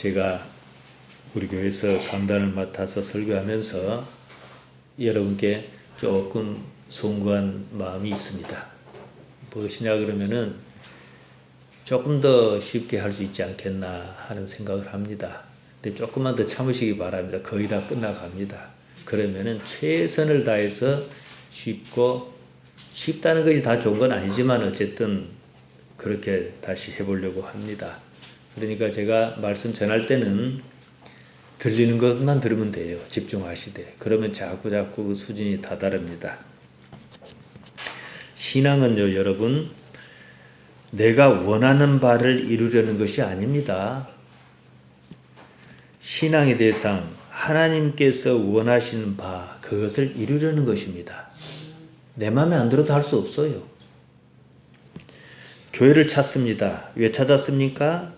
제가 우리 교회에서 강단을 맡아서 설교하면서 여러분께 조금 송구한 마음이 있습니다. 무엇이냐 그러면은 조금 더 쉽게 할 수 있지 않겠나 하는 생각을 합니다. 근데 조금만 더 참으시기 바랍니다. 거의 다 끝나갑니다. 그러면은 최선을 다해서 쉽다는 것이 다 좋은 건 아니지만 어쨌든 그렇게 다시 해보려고 합니다. 그러니까 제가 말씀 전할 때는 들리는 것만 들으면 돼요. 집중하시되. 그러면 자꾸 그 수준이 다다릅니다. 신앙은요, 여러분, 내가 원하는 바를 이루려는 것이 아닙니다. 신앙의 대상, 하나님께서 원하시는 바, 그것을 이루려는 것입니다. 내 마음에 안 들어도 할 수 없어요. 교회를 찾습니다. 왜 찾았습니까?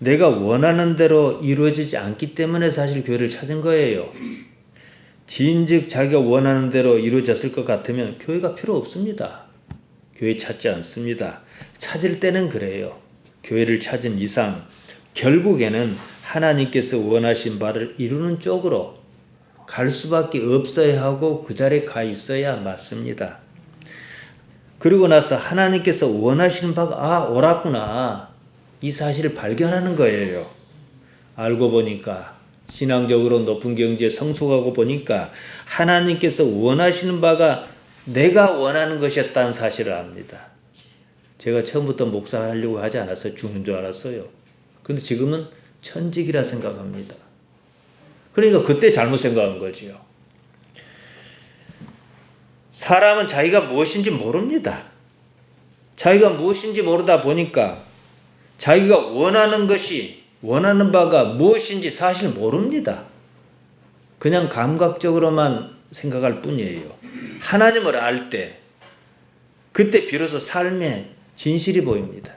내가 원하는 대로 이루어지지 않기 때문에 사실 교회를 찾은 거예요. 진즉 자기가 원하는 대로 이루어졌을 것 같으면 교회가 필요 없습니다. 교회 찾지 않습니다. 찾을 때는 그래요. 교회를 찾은 이상 결국에는 하나님께서 원하신 바를 이루는 쪽으로 갈 수밖에 없어야 하고 그 자리에 가 있어야 맞습니다. 그리고 나서 하나님께서 원하시는 바가 옳았구나. 이 사실을 발견하는 거예요. 알고 보니까 신앙적으로 높은 경지에 성숙하고 보니까 하나님께서 원하시는 바가 내가 원하는 것이었다는 사실을 압니다. 제가 처음부터 목사하려고 하지 않았어요. 죽는 줄 알았어요. 그런데 지금은 천직이라 생각합니다. 그러니까 그때 잘못 생각한 거지요. 사람은 자기가 무엇인지 모릅니다. 자기가 무엇인지 모르다 보니까 자기가 원하는 바가 무엇인지 사실 모릅니다. 그냥 감각적으로만 생각할 뿐이에요. 하나님을 알 때, 그때 비로소 삶의 진실이 보입니다.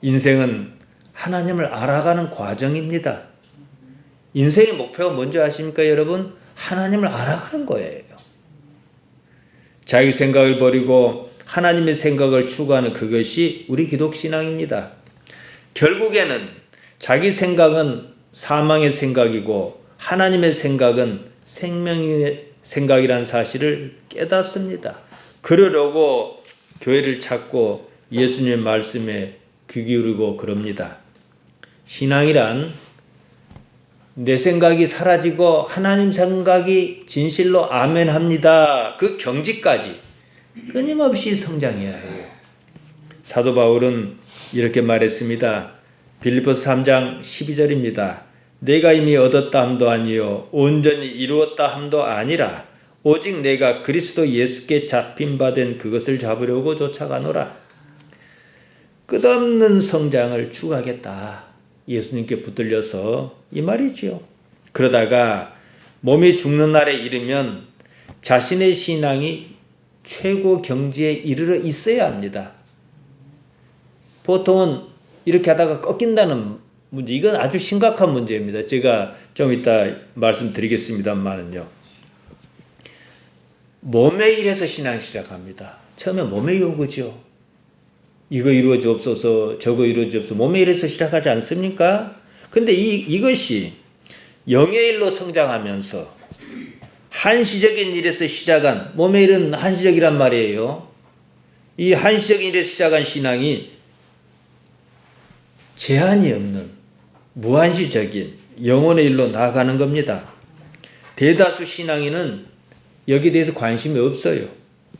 인생은 하나님을 알아가는 과정입니다. 인생의 목표가 뭔지 아십니까, 여러분? 하나님을 알아가는 거예요. 자기 생각을 버리고 하나님의 생각을 추구하는 그것이 우리 기독신앙입니다. 결국에는 자기 생각은 사망의 생각이고 하나님의 생각은 생명의 생각이라는 사실을 깨닫습니다. 그러려고 교회를 찾고 예수님의 말씀에 귀 기울이고 그럽니다. 신앙이란 내 생각이 사라지고 하나님 생각이 진실로 아멘합니다. 그 경지까지 끊임없이 성장해야 해요. 사도 바울은 이렇게 말했습니다. 빌립보서 3장 12절입니다. 내가 이미 얻었다 함도 아니요 온전히 이루었다 함도 아니라 오직 내가 그리스도 예수께 잡힌 바 된 그것을 잡으려고 쫓아가노라. 끝없는 성장을 추구하겠다. 예수님께 붙들려서 이 말이지요. 그러다가 몸이 죽는 날에 이르면 자신의 신앙이 최고 경지에 이르러 있어야 합니다. 보통은 이렇게 하다가 꺾인다는 문제, 이건 아주 심각한 문제입니다. 제가 좀 이따 말씀드리겠습니다만은요. 몸의 일에서 신앙 시작합니다. 처음에 몸의 요구죠. 이거 이루어 주옵소서, 저거 이루어 주옵소서. 몸의 일에서 시작하지 않습니까? 근데 이것이 영의 일로 성장하면서 한시적인 일에서 시작한, 몸의 일은 한시적이란 말이에요. 이 한시적인 일에서 시작한 신앙이 제한이 없는 무한시적인 영혼의 일로 나아가는 겁니다. 대다수 신앙인은 여기에 대해서 관심이 없어요.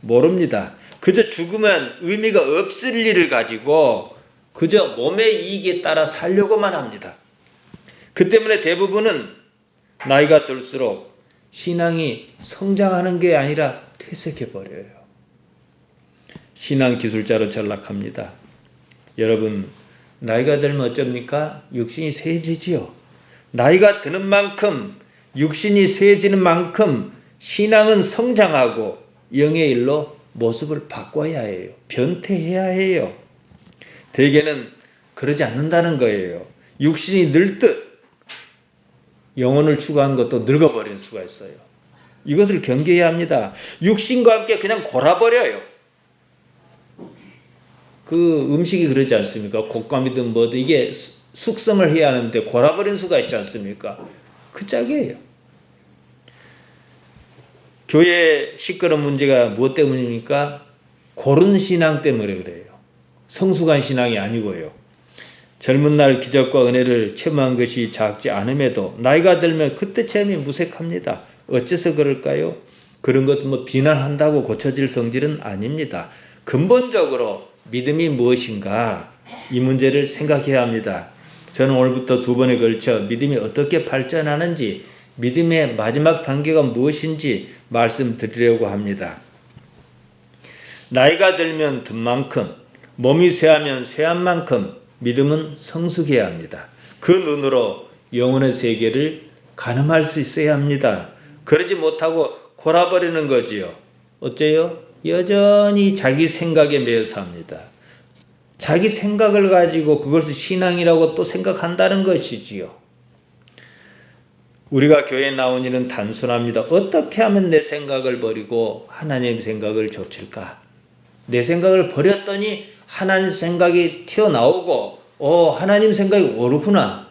모릅니다. 그저 죽으면 의미가 없을 일을 가지고 그저 몸의 이익에 따라 살려고만 합니다. 그 때문에 대부분은 나이가 들수록 신앙이 성장하는 게 아니라 퇴색해버려요. 신앙 기술자로 전락합니다. 여러분, 나이가 들면 어쩝니까? 육신이 쇠해지지요. 나이가 드는 만큼, 육신이 쇠해지는 만큼 신앙은 성장하고 영의 일로 모습을 바꿔야 해요. 변태해야 해요. 대개는 그러지 않는다는 거예요. 육신이 늙듯 영혼을 추구한 것도 늙어버릴 수가 있어요. 이것을 경계해야 합니다. 육신과 함께 그냥 골아버려요. 그 음식이 그러지 않습니까? 곶감이든 뭐든 이게 숙성을 해야 하는데 골아버린 수가 있지 않습니까? 그 짝이에요. 교회 시끄러운 문제가 무엇 때문입니까? 고른 신앙 때문에 그래요. 성숙한 신앙이 아니고요. 젊은 날 기적과 은혜를 체험한 것이 작지 않음에도 나이가 들면 그때 체험이 무색합니다. 어째서 그럴까요? 그런 것은 뭐 비난한다고 고쳐질 성질은 아닙니다. 근본적으로 믿음이 무엇인가 이 문제를 생각해야 합니다. 저는 오늘부터 2번에 걸쳐 믿음이 어떻게 발전하는지 믿음의 마지막 단계가 무엇인지 말씀드리려고 합니다. 나이가 들면 든 만큼 몸이 쇠하면 쇠한 만큼 믿음은 성숙해야 합니다. 그 눈으로 영혼의 세계를 가늠할 수 있어야 합니다. 그러지 못하고 골아버리는 거지요. 어째요? 여전히 자기 생각에 매여 삽니다. 자기 생각을 가지고 그것을 신앙이라고 또 생각한다는 것이지요. 우리가 교회에 나온 일은 단순합니다. 어떻게 하면 내 생각을 버리고 하나님 생각을 좇을까? 내 생각을 버렸더니 하나님 생각이 튀어나오고 하나님 생각이 옳구나.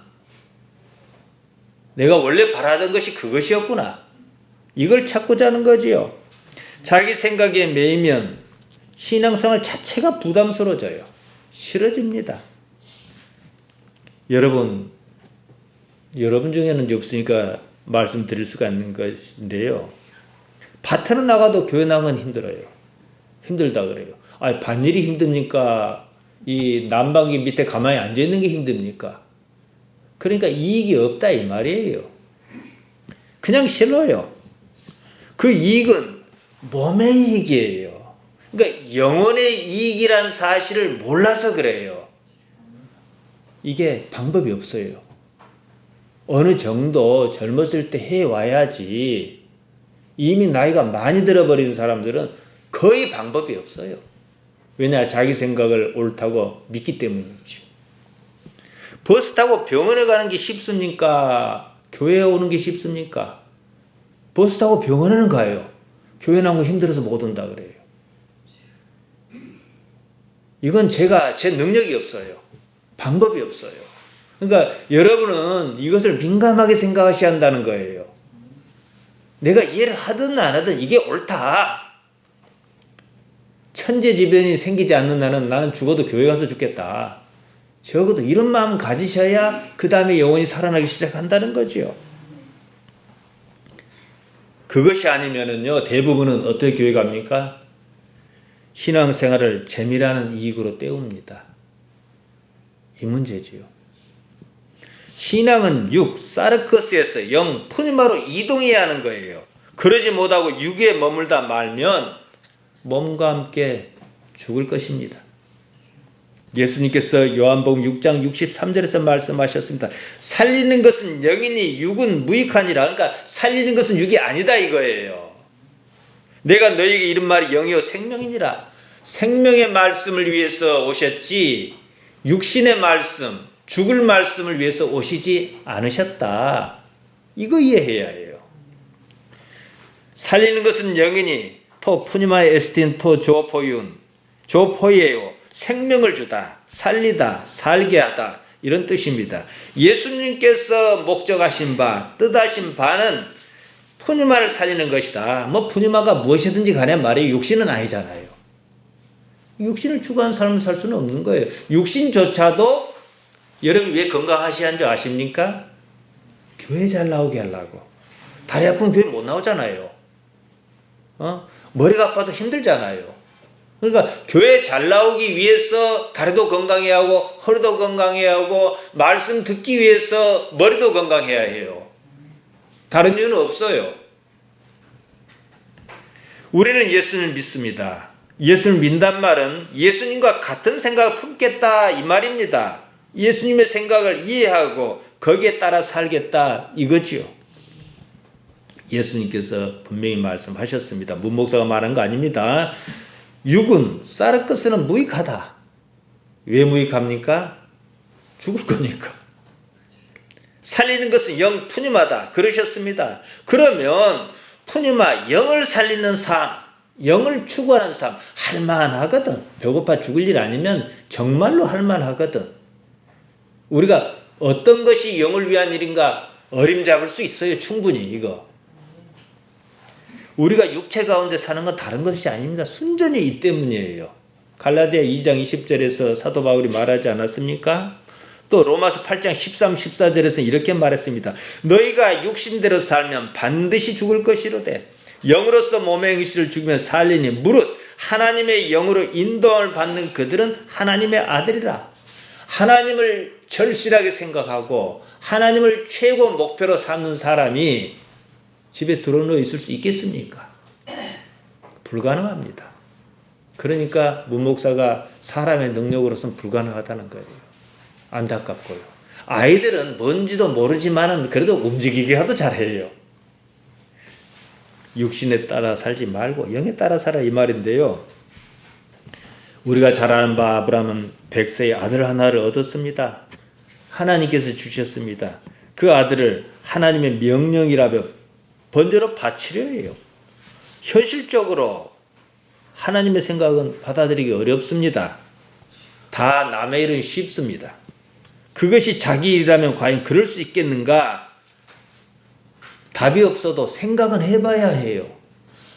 내가 원래 바라던 것이 그것이었구나. 이걸 찾고자 하는 거지요. 자기 생각에 매이면 신앙생활 자체가 부담스러워져요. 싫어집니다. 여러분 중에는 없으니까 말씀드릴 수가 있는 것인데요. 밭에는 나가도 교회 나가는 건 힘들어요. 힘들다 그래요. 밭일이 힘듭니까? 이 난방기 밑에 가만히 앉아있는 게 힘듭니까? 그러니까 이익이 없다 이 말이에요. 그냥 싫어요. 그 이익은 몸의 이익이에요. 그러니까 영혼의 이익이란 사실을 몰라서 그래요. 이게 방법이 없어요. 어느 정도 젊었을 때 해와야지. 이미 나이가 많이 들어버린 사람들은 거의 방법이 없어요. 왜냐? 자기 생각을 옳다고 믿기 때문이죠. 버스 타고 병원에 가는 게 쉽습니까? 교회에 오는 게 쉽습니까? 버스 타고 병원에는 가요. 교회 나오면 힘들어서 못 온다 그래요. 이건 제 능력이 없어요. 방법이 없어요. 그러니까 여러분은 이것을 민감하게 생각하셔야 한다는 거예요. 내가 이해를 하든 안 하든 이게 옳다. 천재지변이 생기지 않는 나는 죽어도 교회 가서 죽겠다. 적어도 이런 마음 가지셔야 그 다음에 영혼이 살아나기 시작한다는 거죠. 그것이 아니면은요, 대부분은 어떻게 교회 갑니까? 신앙생활을 재미라는 이익으로 때웁니다. 이 문제지요. 신앙은 육, 사르커스에서 영, 푸니마로 이동해야 하는 거예요. 그러지 못하고 육에 머물다 말면 몸과 함께 죽을 것입니다. 예수님께서 요한복음 6장 63절에서 말씀하셨습니다. 살리는 것은 영이니 육은 무익하니라. 그러니까 살리는 것은 육이 아니다 이거예요. 내가 너희에게 이른 말이 영이요 생명이니라. 생명의 말씀을 위해서 오셨지 육신의 말씀, 죽을 말씀을 위해서 오시지 않으셨다. 이거 이해해야 해요. 살리는 것은 영이니 토 푸니마의 에스틴 토 조포윤 조포예요. 생명을 주다, 살리다, 살게 하다 이런 뜻입니다. 예수님께서 목적하신 바, 뜻하신 바는 푸니마를 살리는 것이다. 푸니마가 무엇이든지 간에 말이에요. 육신은 아니잖아요. 육신을 추구하는 삶을 살 수는 없는 거예요. 육신조차도 여러분 왜 건강하셔야 하는 줄 아십니까? 교회 잘 나오게 하려고. 다리 아프면 교회 못 나오잖아요. 머리가 아파도 힘들잖아요. 그러니까 교회 잘 나오기 위해서 다리도 건강해야 하고 허리도 건강해야 하고 말씀 듣기 위해서 머리도 건강해야 해요. 다른 이유는 없어요. 우리는 예수님을 믿습니다. 예수님을 믿는단 말은 예수님과 같은 생각을 품겠다 이 말입니다. 예수님의 생각을 이해하고 거기에 따라 살겠다 이거지요. 예수님께서 분명히 말씀하셨습니다. 문 목사가 말한 거 아닙니다. 육은 사르커스는 무익하다. 왜 무익합니까? 죽을 거니까. 살리는 것은 영 푸니마다 그러셨습니다. 그러면 푸니마 영을 살리는 삶, 영을 추구하는 삶 할만하거든. 배고파 죽을 일 아니면 정말로 할만하거든. 우리가 어떤 것이 영을 위한 일인가 어림잡을 수 있어요. 충분히 이거. 우리가 육체 가운데 사는 건 다른 것이 아닙니다. 순전히 이 때문이에요. 갈라디아 2장 20절에서 사도 바울이 말하지 않았습니까? 또 로마서 8장 13, 14절에서 이렇게 말했습니다. 너희가 육신대로 살면 반드시 죽을 것이로되 영으로서 몸의 행실을 죽이면 살리니 무릇 하나님의 영으로 인도함을 받는 그들은 하나님의 아들이라. 하나님을 절실하게 생각하고 하나님을 최고 목표로 삼는 사람이 집에 들어놓여 있을 수 있겠습니까? 불가능합니다. 그러니까 문 목사가 사람의 능력으로서는 불가능하다는 거예요. 안타깝고요. 아이들은 뭔지도 모르지만은 그래도 움직이기라도 잘해요. 육신에 따라 살지 말고 영에 따라 살아 이 말인데요. 우리가 잘 아는 바 아브라함은 100세의 아들 하나를 얻었습니다. 하나님께서 주셨습니다. 그 아들을 하나님의 명령이라며 번제로 바치려 해요. 현실적으로 하나님의 생각은 받아들이기 어렵습니다. 다 남의 일은 쉽습니다. 그것이 자기 일이라면 과연 그럴 수 있겠는가? 답이 없어도 생각은 해봐야 해요.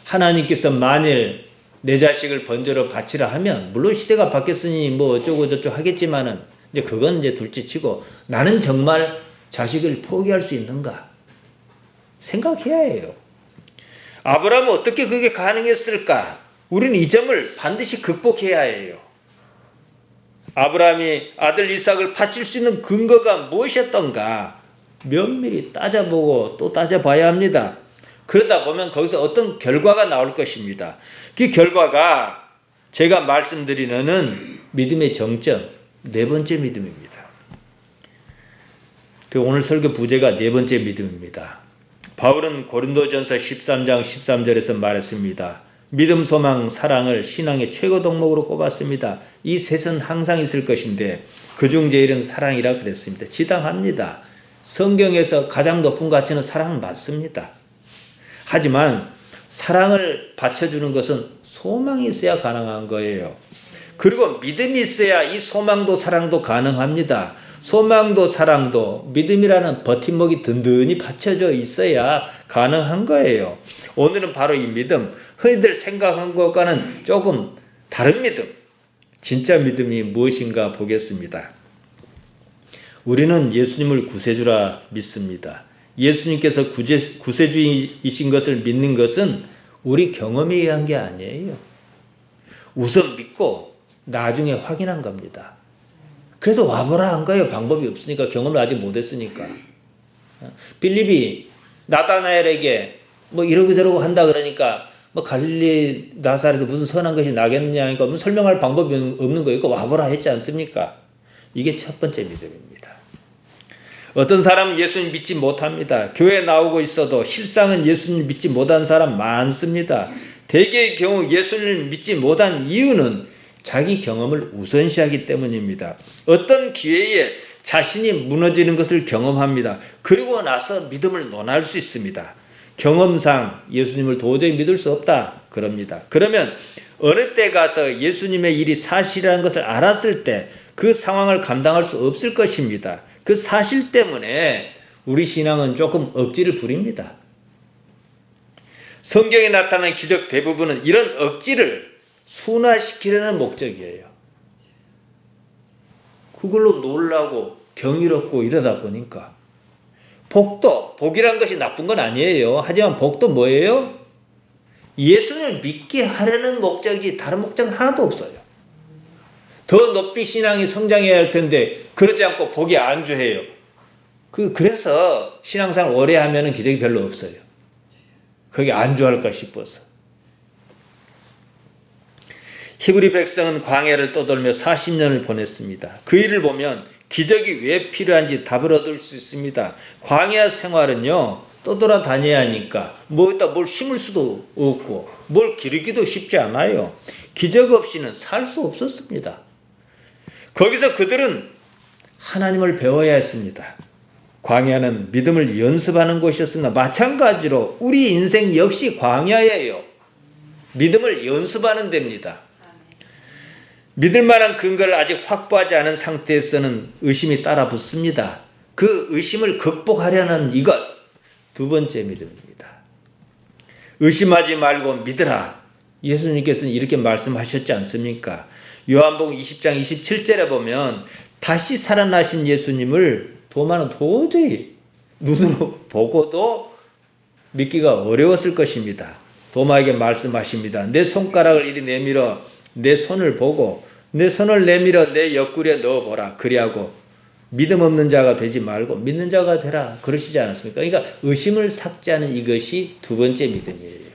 하나님께서 만일 내 자식을 번제로 바치라 하면 물론 시대가 바뀌었으니 뭐 어쩌고 저쩌고 하겠지만은 이제 그건 이제 둘째치고 나는 정말 자식을 포기할 수 있는가? 생각해야 해요. 아브라함은 어떻게 그게 가능했을까? 우리는 이 점을 반드시 극복해야 해요. 아브라함이 아들 이삭을 바칠 수 있는 근거가 무엇이었던가? 면밀히 따져보고 또 따져봐야 합니다. 그러다 보면 거기서 어떤 결과가 나올 것입니다. 그 결과가 제가 말씀드리는 믿음의 정점, 네 번째 믿음입니다. 그 오늘 설교 부제가 네 번째 믿음입니다. 바울은 고린도전서 13장 13절에서 말했습니다. 믿음, 소망, 사랑을 신앙의 최고 덕목으로 꼽았습니다. 이 셋은 항상 있을 것인데 그중 제일은 사랑이라 그랬습니다. 지당합니다. 성경에서 가장 높은 가치는 사랑 맞습니다. 하지만 사랑을 받쳐주는 것은 소망이 있어야 가능한 거예요. 그리고 믿음이 있어야 이 소망도 사랑도 가능합니다. 소망도 사랑도 믿음이라는 버팀목이 든든히 받쳐져 있어야 가능한 거예요. 오늘은 바로 이 믿음, 흔히들 생각한 것과는 조금 다른 믿음, 진짜 믿음이 무엇인가 보겠습니다. 우리는 예수님을 구세주라 믿습니다. 예수님께서 구세주이신 것을 믿는 것은 우리 경험에 의한 게 아니에요. 우선 믿고 나중에 확인한 겁니다. 그래서 와보라 한 거예요. 방법이 없으니까, 경험을 아직 못했으니까. 빌립이 나다나엘에게 뭐 이러고 저러고 한다 그러니까 뭐 갈릴리 나사렛에서 무슨 선한 것이 나겠느냐 하니까 뭐 설명할 방법이 없는 거니까 와보라 했지 않습니까? 이게 첫 번째 믿음입니다. 어떤 사람은 예수님 믿지 못합니다. 교회 나오고 있어도 실상은 예수님 믿지 못한 사람 많습니다. 대개의 경우 예수님을 믿지 못한 이유는 자기 경험을 우선시하기 때문입니다. 어떤 기회에 자신이 무너지는 것을 경험합니다. 그리고 나서 믿음을 논할 수 있습니다. 경험상 예수님을 도저히 믿을 수 없다 그럽니다. 그러면 어느 때 가서 예수님의 일이 사실이라는 것을 알았을 때 그 상황을 감당할 수 없을 것입니다. 그 사실 때문에 우리 신앙은 조금 억지를 부립니다. 성경에 나타나는 기적 대부분은 이런 억지를 순화시키려는 목적이에요. 그걸로 놀라고 경이롭고 이러다 보니까 복이란 것이 나쁜 건 아니에요. 하지만 복도 뭐예요? 예수님을 믿게 하려는 목적이지 다른 목적은 하나도 없어요. 더 높이 신앙이 성장해야 할 텐데 그러지 않고 복에 안주해요. 그래서 신앙생활 오래 하면은 기적이 별로 없어요. 거기 안주할까 싶어서. 히브리 백성은 광야를 떠돌며 40년을 보냈습니다. 그 일을 보면 기적이 왜 필요한지 답을 얻을 수 있습니다. 광야 생활은요, 떠돌아다녀야 하니까 뭐에다 뭘 심을 수도 없고 뭘 기르기도 쉽지 않아요. 기적 없이는 살 수 없었습니다. 거기서 그들은 하나님을 배워야 했습니다. 광야는 믿음을 연습하는 곳이었습니다. 마찬가지로 우리 인생 역시 광야예요. 믿음을 연습하는 데입니다. 믿을 만한 근거를 아직 확보하지 않은 상태에서는 의심이 따라 붙습니다. 그 의심을 극복하려는 이것, 두 번째 믿음입니다. 의심하지 말고 믿으라. 예수님께서는 이렇게 말씀하셨지 않습니까? 요한복음 20장 27절에 보면 다시 살아나신 예수님을 도마는 도저히 눈으로 보고도 믿기가 어려웠을 것입니다. 도마에게 말씀하십니다. 내 손가락을 이리 내밀어 내 손을 보고 내 손을 내밀어 내 옆구리에 넣어보라. 그리하고 믿음 없는 자가 되지 말고 믿는 자가 되라. 그러시지 않았습니까? 그러니까 의심을 삭제하는 이것이 두 번째 믿음이에요.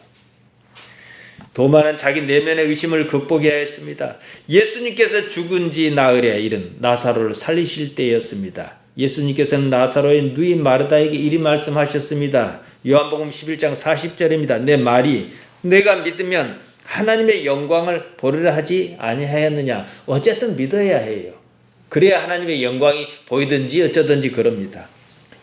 도마는 자기 내면의 의심을 극복해야 했습니다. 예수님께서 죽은 지 나흘에 이른 나사로를 살리실 때였습니다. 예수님께서는 나사로의 누인 마르다에게 이리 말씀하셨습니다. 요한복음 11장 40절입니다. 내 말이 내가 믿으면 하나님의 영광을 보리라 하지 아니하였느냐. 어쨌든 믿어야 해요. 그래야 하나님의 영광이 보이든지 어쩌든지 그럽니다.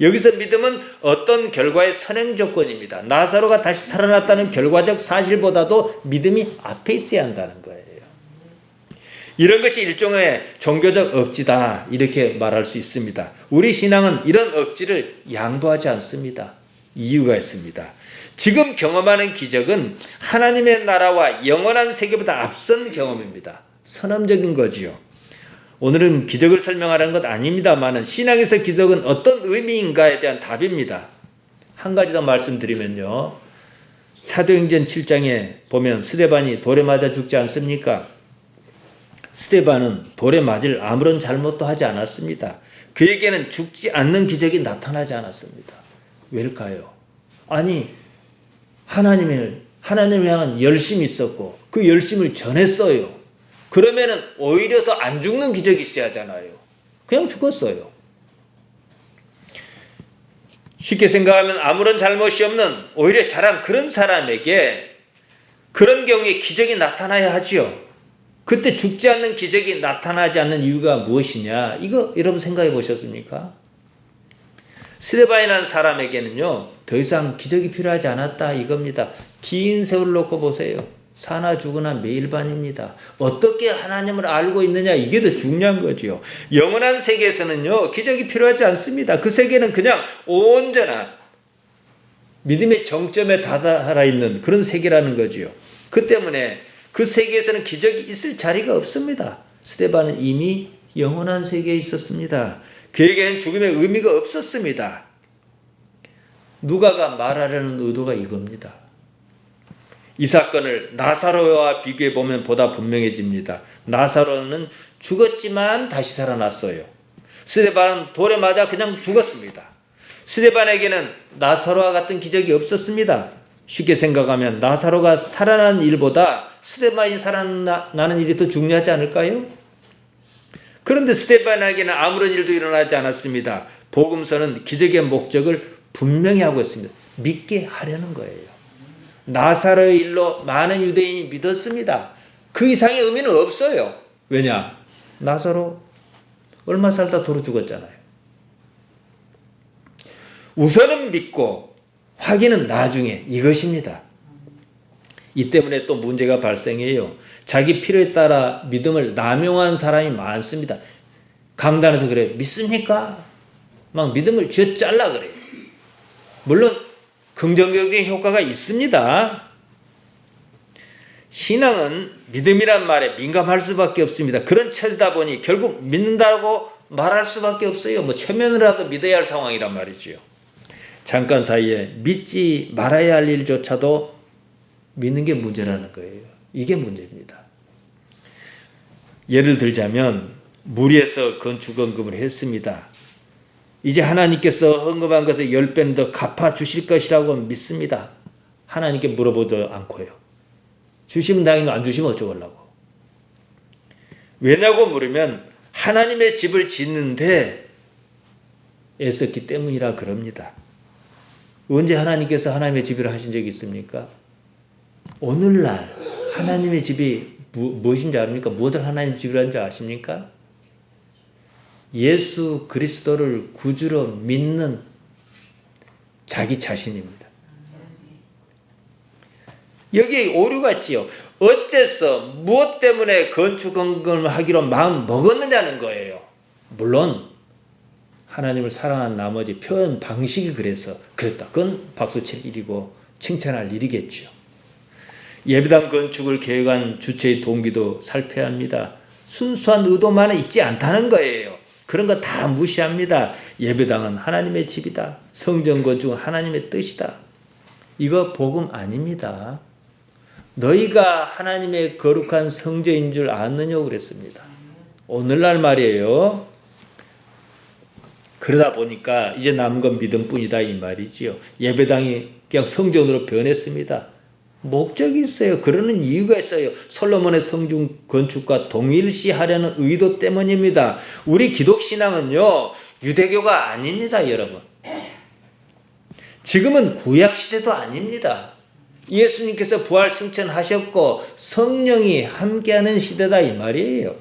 여기서 믿음은 어떤 결과의 선행 조건입니다. 나사로가 다시 살아났다는 결과적 사실보다도 믿음이 앞에 있어야 한다는 거예요. 이런 것이 일종의 종교적 억지다 이렇게 말할 수 있습니다. 우리 신앙은 이런 억지를 양보하지 않습니다. 이유가 있습니다. 지금 경험하는 기적은 하나님의 나라와 영원한 세계보다 앞선 경험입니다. 선험적인 거지요. 오늘은 기적을 설명하라는 것 아닙니다만 신앙에서 기적은 어떤 의미인가에 대한 답입니다. 한 가지 더 말씀드리면요. 사도행전 7장에 보면 스데반이 돌에 맞아 죽지 않습니까? 스데반은 돌에 맞을 아무런 잘못도 하지 않았습니다. 그에게는 죽지 않는 기적이 나타나지 않았습니다. 왜일까요? 아니 하나님을 향한 열심이 있었고 그 열심을 전했어요. 그러면은 오히려 더 안 죽는 기적이 있어야 하잖아요. 그냥 죽었어요. 쉽게 생각하면 아무런 잘못이 없는 오히려 잘한 그런 사람에게 그런 경우에 기적이 나타나야 하지요. 그때 죽지 않는 기적이 나타나지 않는 이유가 무엇이냐? 이거 여러분 생각해 보셨습니까? 스데반이라는 사람에게는요. 더 이상 기적이 필요하지 않았다 이겁니다. 긴 세월을 놓고 보세요. 사나 죽으나 매일반입니다. 어떻게 하나님을 알고 있느냐 이게 더 중요한 거죠. 영원한 세계에서는요. 기적이 필요하지 않습니다. 그 세계는 그냥 온전한 믿음의 정점에 다다라 있는 그런 세계라는 거죠. 그 때문에 그 세계에서는 기적이 있을 자리가 없습니다. 스데반은 이미 영원한 세계에 있었습니다. 그에게는 죽음의 의미가 없었습니다. 누가가 말하려는 의도가 이겁니다. 이 사건을 나사로와 비교해 보면 보다 분명해집니다. 나사로는 죽었지만 다시 살아났어요. 스데반은 돌에 맞아 그냥 죽었습니다. 스데반에게는 나사로와 같은 기적이 없었습니다. 쉽게 생각하면 나사로가 살아난 일보다 스데반이 살아나는 일이 더 중요하지 않을까요? 그런데 스데반에게는 아무런 일도 일어나지 않았습니다. 복음서는 기적의 목적을 분명히 하고 있습니다. 믿게 하려는 거예요. 나사로의 일로 많은 유대인이 믿었습니다. 그 이상의 의미는 없어요. 왜냐? 나사로 얼마 살다 도로 죽었잖아요. 우선은 믿고 확인은 나중에 이것입니다. 이 때문에 또 문제가 발생해요. 자기 필요에 따라 믿음을 남용하는 사람이 많습니다. 강단에서 그래요. 믿습니까? 막 믿음을 쥐어짜려 그래요. 물론 긍정적인 효과가 있습니다. 신앙은 믿음이란 말에 민감할 수밖에 없습니다. 그런 처지다 보니 결국 믿는다고 말할 수밖에 없어요. 뭐 체면이라도 믿어야 할 상황이란 말이죠. 잠깐 사이에 믿지 말아야 할 일조차도 믿는 게 문제라는 거예요. 이게 문제입니다. 예를 들자면 무리해서 건축헌금을 했습니다. 이제 하나님께서 헌금한 것을 10배는 더 갚아주실 것이라고 믿습니다. 하나님께 물어보도 않고요. 주시면 다행이고 안 주시면 어쩌려고. 왜냐고 물으면 하나님의 집을 짓는데 애썼기 때문이라 그럽니다. 언제 하나님께서 하나님의 집이라 하신 적이 있습니까? 오늘날 하나님의 집이 무엇인지 압니까? 무엇을 하나님의 집이라는 줄 아십니까? 예수 그리스도를 구주로 믿는 자기 자신입니다. 여기에 오류가 있지요. 어째서 무엇 때문에 건축헌금을 하기로 마음 먹었느냐는 거예요. 물론 하나님을 사랑한 나머지 표현 방식이 그랬다. 그건 박수칠 일이고 칭찬할 일이겠죠. 예배당 건축을 계획한 주체의 동기도 살펴야 합니다. 순수한 의도만은 있지 않다는 거예요. 그런 거 다 무시합니다. 예배당은 하나님의 집이다. 성전 건축은 하나님의 뜻이다. 이거 복음 아닙니다. 너희가 하나님의 거룩한 성전인 줄 아느냐고 그랬습니다. 오늘날 말이에요. 그러다 보니까 이제 남은 건 믿음뿐이다 이 말이지요. 예배당이 그냥 성전으로 변했습니다. 목적이 있어요. 그러는 이유가 있어요. 솔로몬의 성중 건축과 동일시하려는 의도 때문입니다. 우리 기독신앙은요, 유대교가 아닙니다, 여러분. 지금은 구약시대도 아닙니다. 예수님께서 부활 승천하셨고 성령이 함께하는 시대다 이 말이에요.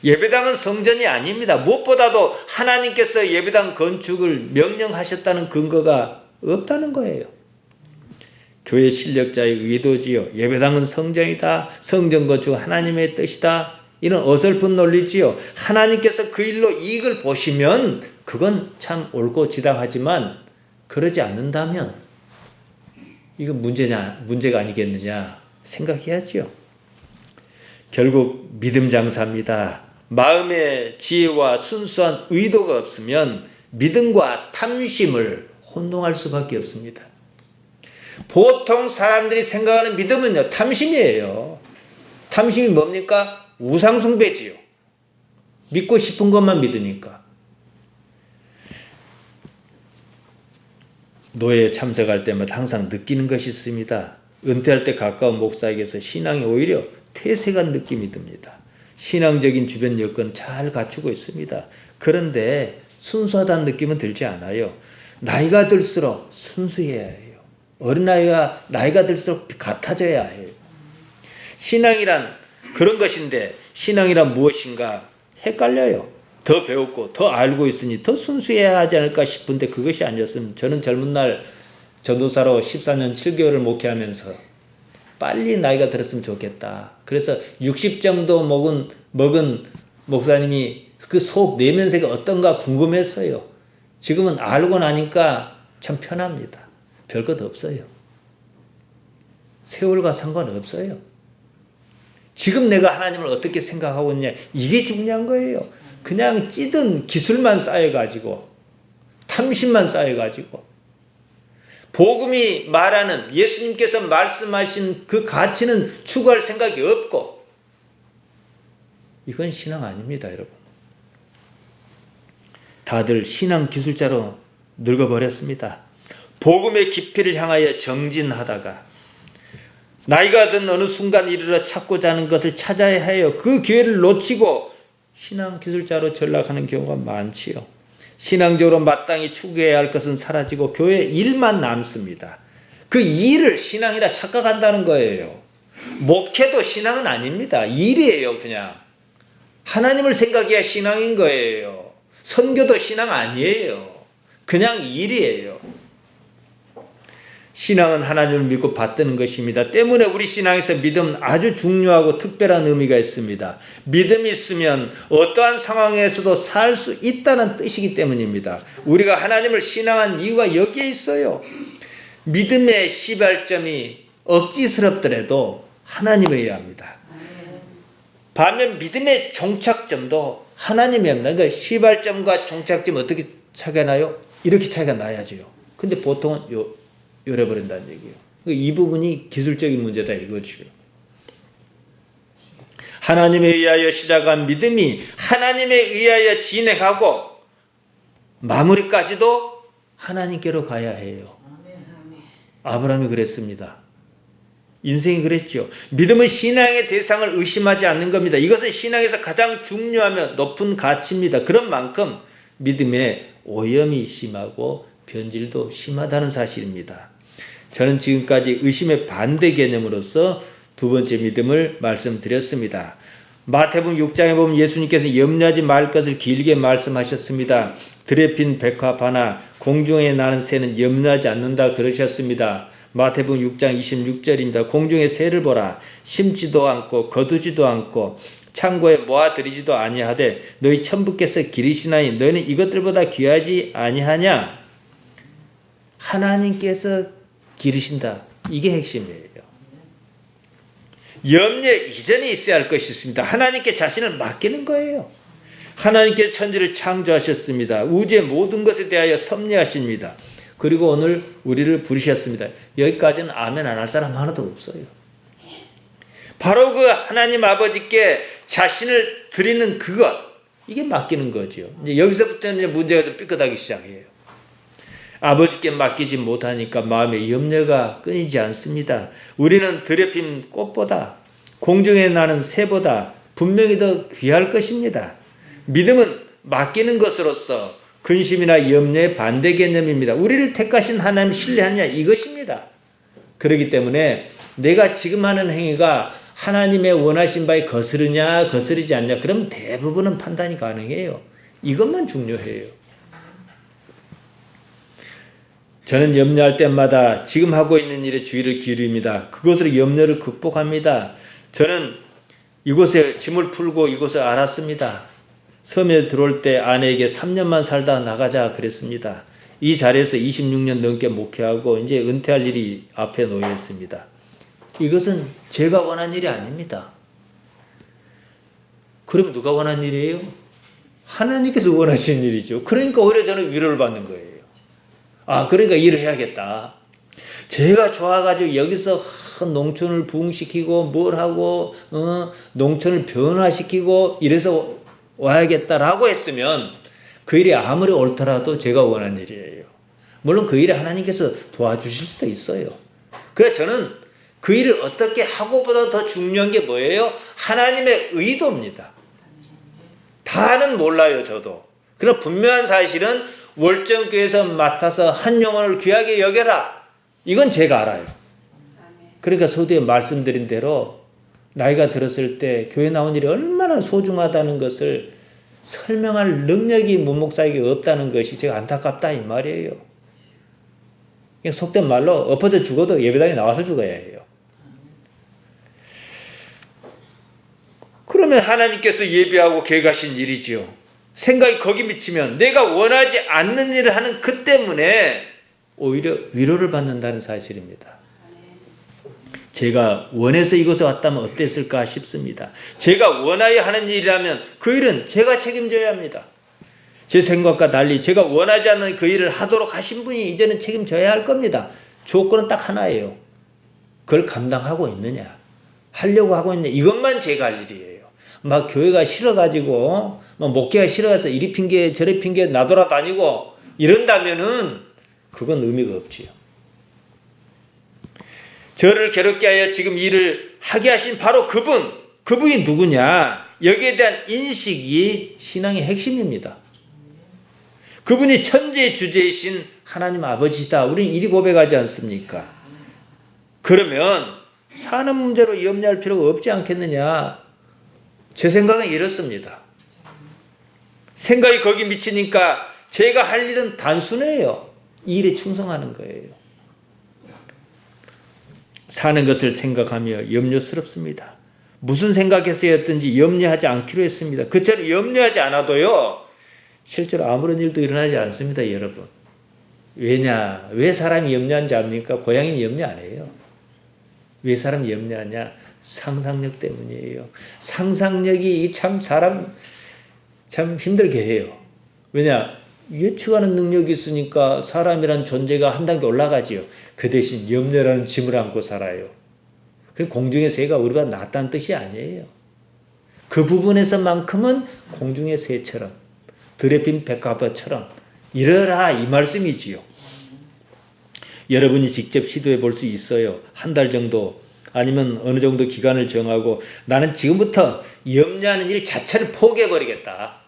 예배당은 성전이 아닙니다. 무엇보다도 하나님께서 예배당 건축을 명령하셨다는 근거가 없다는 거예요. 교회 실력자의 의도지요. 예배당은 성전이다. 성전 건축은 하나님의 뜻이다. 이런 어설픈 논리지요. 하나님께서 그 일로 이익을 보시면 그건 참 옳고 지당하지만 그러지 않는다면 이거 문제가 아니겠느냐 생각해야죠. 결국 믿음 장사입니다. 마음의 지혜와 순수한 의도가 없으면 믿음과 탐심을 혼동할 수밖에 없습니다. 보통 사람들이 생각하는 믿음은요, 탐심이에요. 탐심이 뭡니까? 우상숭배지요. 믿고 싶은 것만 믿으니까. 노예에 참석할 때마다 항상 느끼는 것이 있습니다. 은퇴할 때 가까운 목사에게서 신앙이 오히려 퇴색한 느낌이 듭니다. 신앙적인 주변 여건은 잘 갖추고 있습니다. 그런데 순수하다는 느낌은 들지 않아요. 나이가 들수록 순수해야 해요. 어린아이가 나이가 들수록 같아져야 해요. 신앙이란 그런 것인데 신앙이란 무엇인가 헷갈려요. 더 배웠고 더 알고 있으니 더 순수해야 하지 않을까 싶은데 그것이 아니었으면 저는 젊은 날 전도사로 14년 7개월을 목회하면서 빨리 나이가 들었으면 좋겠다. 그래서 60 정도 먹은 목사님이 그 속 내면색이 어떤가 궁금했어요. 지금은 알고 나니까 참 편합니다. 별것 없어요. 세월과 상관없어요. 지금 내가 하나님을 어떻게 생각하고 있냐 이게 중요한 거예요. 그냥 찌든 기술만 쌓여가지고 탐심만 쌓여가지고 복음이 말하는 예수님께서 말씀하신 그 가치는 추구할 생각이 없고 이건 신앙 아닙니다, 여러분. 다들 신앙 기술자로 늙어버렸습니다. 복음의 깊이를 향하여 정진하다가 나이가 든 어느 순간 이르러 찾고자 하는 것을 찾아야 해요. 그 기회를 놓치고 신앙 기술자로 전락하는 경우가 많지요. 신앙적으로 마땅히 추구해야 할 것은 사라지고 교회 일만 남습니다. 그 일을 신앙이라 착각한다는 거예요. 목회도 신앙은 아닙니다. 일이에요, 그냥. 하나님을 생각해야 신앙인 거예요. 선교도 신앙 아니에요. 그냥 일이에요. 신앙은 하나님을 믿고 받드는 것입니다. 때문에 우리 신앙에서 믿음은 아주 중요하고 특별한 의미가 있습니다. 믿음이 있으면 어떠한 상황에서도 살 수 있다는 뜻이기 때문입니다. 우리가 하나님을 신앙한 이유가 여기에 있어요. 믿음의 시발점이 억지스럽더라도 하나님에 의해야 합니다. 반면 믿음의 종착점도 하나님이 합니다. 그러니까 시발점과 종착점 어떻게 차이가 나요? 이렇게 차이가 나야죠. 근데 보통은 요래버린다는 얘기예요. 이 부분이 기술적인 문제다 이거죠. 하나님에 의하여 시작한 믿음이 하나님에 의하여 진행하고 마무리까지도 하나님께로 가야 해요. 아브라함이 그랬습니다. 인생이 그랬죠. 믿음은 신앙의 대상을 의심하지 않는 겁니다. 이것은 신앙에서 가장 중요하며 높은 가치입니다. 그런 만큼 믿음에 오염이 심하고 변질도 심하다는 사실입니다. 저는 지금까지 의심의 반대 개념으로서 두 번째 믿음을 말씀드렸습니다. 마태복음 6장에 보면 예수님께서 염려하지 말 것을 길게 말씀하셨습니다. 들에 핀 백합 하나 공중에 나는 새는 염려하지 않는다 그러셨습니다. 마태복음 6장 26절입니다. 공중의 새를 보라. 심지도 않고 거두지도 않고 창고에 모아들이지도 아니하되 너희 천부께서 기르시나니 너희는 이것들보다 귀하지 아니하냐. 하나님께서 기르신다. 이게 핵심이에요. 염려 이전에 있어야 할 것이 있습니다. 하나님께 자신을 맡기는 거예요. 하나님께 천지를 창조하셨습니다. 우주의 모든 것에 대하여 섭리하십니다. 그리고 오늘 우리를 부르셨습니다. 여기까지는 아멘 안 할 사람 하나도 없어요. 바로 그 하나님 아버지께 자신을 드리는 그것, 이게 맡기는 거죠. 이제 여기서부터는 이제 문제가 좀 삐끗하기 시작해요. 아버지께 맡기지 못하니까 마음에 염려가 끊이지 않습니다. 우리는 들에 핀 꽃보다 공중에 나는 새보다 분명히 더 귀할 것입니다. 믿음은 맡기는 것으로서 근심이나 염려의 반대 개념입니다. 우리를 택하신 하나님 신뢰하느냐 이것입니다. 그렇기 때문에 내가 지금 하는 행위가 하나님의 원하신 바에 거스르냐 거스르지 않냐 그럼 대부분은 판단이 가능해요. 이것만 중요해요. 저는 염려할 때마다 지금 하고 있는 일에 주의를 기울입니다. 그것으로 염려를 극복합니다. 저는 이곳에 짐을 풀고 이곳을 알았습니다. 섬에 들어올 때 아내에게 3년만 살다 나가자 그랬습니다. 이 자리에서 26년 넘게 목회하고 이제 은퇴할 일이 앞에 놓여 있습니다. 이것은 제가 원한 일이 아닙니다. 그러면 누가 원한 일이에요? 하나님께서 원하시는 일이죠. 그러니까 오히려 저는 위로를 받는 거예요. 그러니까 일을 해야겠다. 제가 좋아가지고 여기서 농촌을 부흥시키고 뭘 하고 농촌을 변화시키고 이래서 와야겠다라고 했으면 그 일이 아무리 옳더라도 제가 원한 일이에요. 물론 그 일에 하나님께서 도와주실 수도 있어요. 그래서 저는 그 일을 어떻게 하고보다 더 중요한 게 뭐예요? 하나님의 의도입니다. 다는 몰라요, 저도. 그러나 분명한 사실은 월정교회에서 맡아서 한 영혼을 귀하게 여겨라. 이건 제가 알아요. 그러니까 서두에 말씀드린 대로 나이가 들었을 때 교회 나온 일이 얼마나 소중하다는 것을 설명할 능력이 문목사에게 없다는 것이 제가 안타깝다 이 말이에요. 그냥 속된 말로 엎어져 죽어도 예배당에 나와서 죽어야 해요. 그러면 하나님께서 예비하고 계획하신 일이지요. 생각이 거기 미치면 내가 원하지 않는 일을 하는 그 때문에 오히려 위로를 받는다는 사실입니다. 제가 원해서 이곳에 왔다면 어땠을까 싶습니다. 제가 원하여 하는 일이라면 그 일은 제가 책임져야 합니다. 제 생각과 달리 제가 원하지 않는 그 일을 하도록 하신 분이 이제는 책임져야 할 겁니다. 조건은 딱 하나예요. 그걸 감당하고 있느냐, 하려고 하고 있느냐, 이것만 제가 할 일이에요. 막 교회가 싫어가지고 막 목회가 싫어서 이리 핑계 저리 핑계 나돌아다니고 이런다면은 그건 의미가 없지요. 저를 괴롭게 하여 지금 일을 하게 하신 바로 그분이 누구냐? 여기에 대한 인식이 신앙의 핵심입니다. 그분이 천지의 주제이신 하나님 아버지다. 우리는 이리 고백하지 않습니까? 그러면 사는 문제로 염려할 필요가 없지 않겠느냐? 제 생각은 이렇습니다. 생각이 거기 미치니까 제가 할 일은 단순해요. 이 일에 충성하는 거예요. 사는 것을 생각하며 염려스럽습니다. 무슨 생각해서였든지 염려하지 않기로 했습니다. 그처럼 염려하지 않아도요, 실제로 아무런 일도 일어나지 않습니다, 여러분. 왜 사람이 염려하는지 압니까? 고양이는 염려 안 해요. 왜 사람이 염려하냐? 상상력 때문이에요. 상상력이 사람 참 힘들게 해요. 왜냐? 예측하는 능력이 있으니까 사람이란 존재가 한 단계 올라가지요. 그 대신 염려라는 짐을 안고 살아요. 공중의 새가 우리가 낫다는 뜻이 아니에요. 그 부분에서만큼은 공중의 새처럼 들에 핀 백합화처럼 이러라 이 말씀이지요. 여러분이 직접 시도해 볼 수 있어요. 한 달 정도 아니면 어느 정도 기간을 정하고 나는 지금부터 염려하는 일 자체를 포기해버리겠다.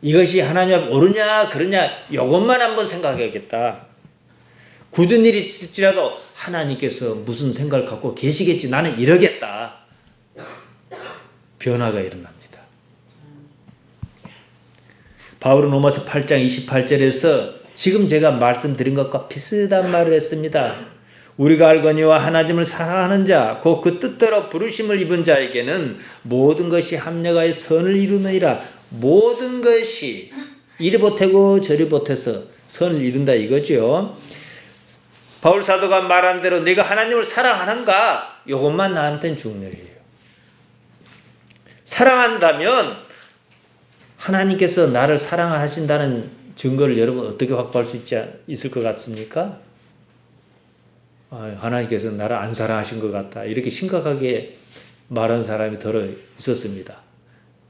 이것이 하나님 옳으냐 그러냐 이것만 한번 생각해야겠다. 굳은 일이 있을지라도 하나님께서 무슨 생각을 갖고 계시겠지. 나는 이러겠다. 변화가 일어납니다. 바울은 로마서 8장 28절에서 지금 제가 말씀드린 것과 비슷한 말을 했습니다. 우리가 알거니와 하나님을 사랑하는 자, 곧 그 뜻대로 부르심을 입은 자에게는 모든 것이 합력하여 선을 이루느니라. 모든 것이 이리 보태고 저리 보태서 선을 이룬다 이거죠. 바울 사도가 말한 대로 내가 하나님을 사랑하는가? 이것만 나한테는 중요해요. 사랑한다면 하나님께서 나를 사랑하신다는 증거를 여러분 어떻게 확보할 수 있을 것 같습니까? 하나님께서 나를 안 사랑하신 것 같다. 이렇게 심각하게 말한 사람이 들어 있었습니다.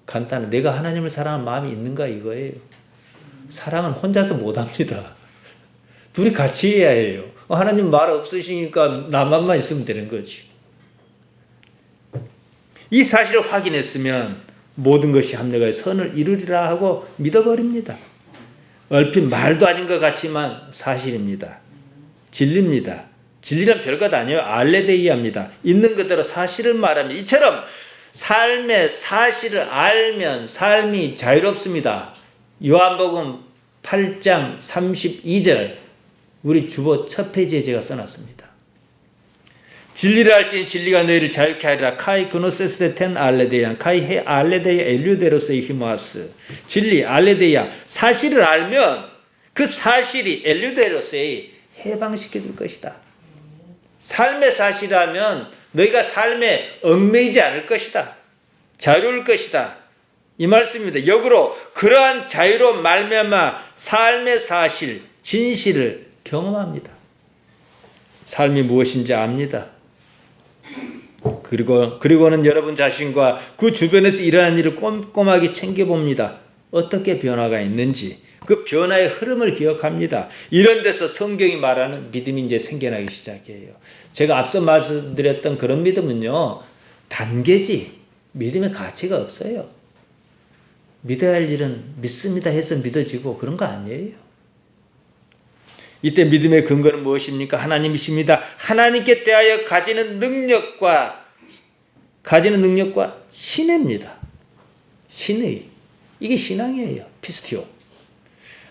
간단해. 내가 하나님을 사랑하는 마음이 있는가 이거예요. 사랑은 혼자서 못합니다. 둘이 같이 해야 해요. 하나님 말 없으시니까 나만만 있으면 되는 거지. 이 사실을 확인했으면 모든 것이 합력하여 선을 이루리라 하고 믿어버립니다. 얼핏 말도 아닌 것 같지만 사실입니다. 진리입니다. 진리란 별것 아니에요. 알레데이아입니다. 있는 그대로 사실을 말합니다. 이처럼 삶의 사실을 알면 삶이 자유롭습니다. 요한복음 8장 32절 우리 주보 첫 페이지에 제가 써놨습니다. 진리를 알지니 진리가 너희를 자유케 하리라. 카이 그노세스 텐 알레데이안 카이 헤 알레데이아 엘류데로스의 히모아스. 진리 알레데이아 사실을 알면 그 사실이 엘류데로스의 해방시켜 줄 것이다. 삶의 사실이라면 너희가 삶에 얽매이지 않을 것이다. 자유로울 것이다. 이 말씀입니다. 역으로 그러한 자유로 말미암아 삶의 사실, 진실을 경험합니다. 삶이 무엇인지 압니다. 그리고는 여러분 자신과 그 주변에서 일어나는 일을 꼼꼼하게 챙겨봅니다. 어떻게 변화가 있는지 그 변화의 흐름을 기억합니다. 이런 데서 성경이 말하는 믿음이 이제 생겨나기 시작해요. 제가 앞서 말씀드렸던 그런 믿음은요, 단계지 믿음의 가치가 없어요. 믿어야 할 일은 믿습니다 해서 믿어지고 그런 거 아니에요. 이때 믿음의 근거는 무엇입니까? 하나님이십니다. 하나님께 대하여 가지는 능력과 신뢰입니다. 신의. 이게 신앙이에요. 피스티오.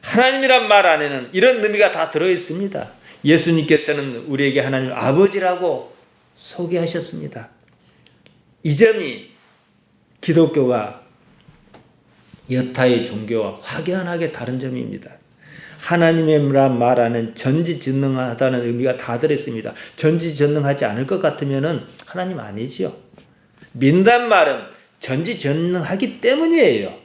하나님이란 말 안에는 이런 의미가 다 들어있습니다. 예수님께서는 우리에게 하나님 아버지라고 소개하셨습니다. 이 점이 기독교가 여타의 종교와 확연하게 다른 점입니다. 하나님이란 말 안에는 전지전능하다는 의미가 다 들어있습니다. 전지전능하지 않을 것 같으면 하나님 아니지요. 믿는다는 말은 전지전능하기 때문이에요.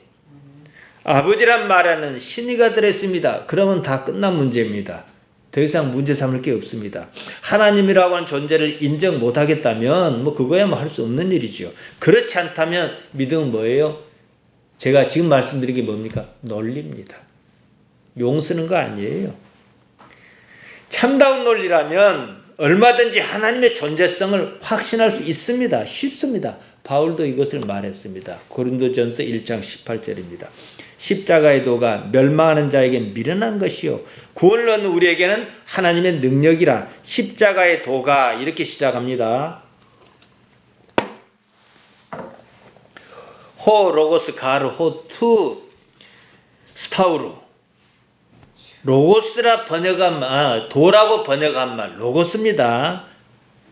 아버지란 말에는 신의가 들어있습니다. 그러면 다 끝난 문제입니다. 더 이상 문제 삼을 게 없습니다. 하나님이라고 하는 존재를 인정 못하겠다면 그거야 할 수 없는 일이죠. 그렇지 않다면 믿음은 뭐예요? 제가 지금 말씀드린 게 뭡니까? 논리입니다. 용 쓰는 거 아니에요. 참다운 논리라면 얼마든지 하나님의 존재성을 확신할 수 있습니다. 쉽습니다. 바울도 이것을 말했습니다. 고린도전서 1장 18절입니다. 십자가의 도가 멸망하는 자에게 미련한 것이요 구원을 얻는 우리에게는 하나님의 능력이라. 십자가의 도가 이렇게 시작합니다. 호 로고스 가르 호투 스타우루. 로고스라 번역한 말, 도라고 번역한 말 로고스입니다.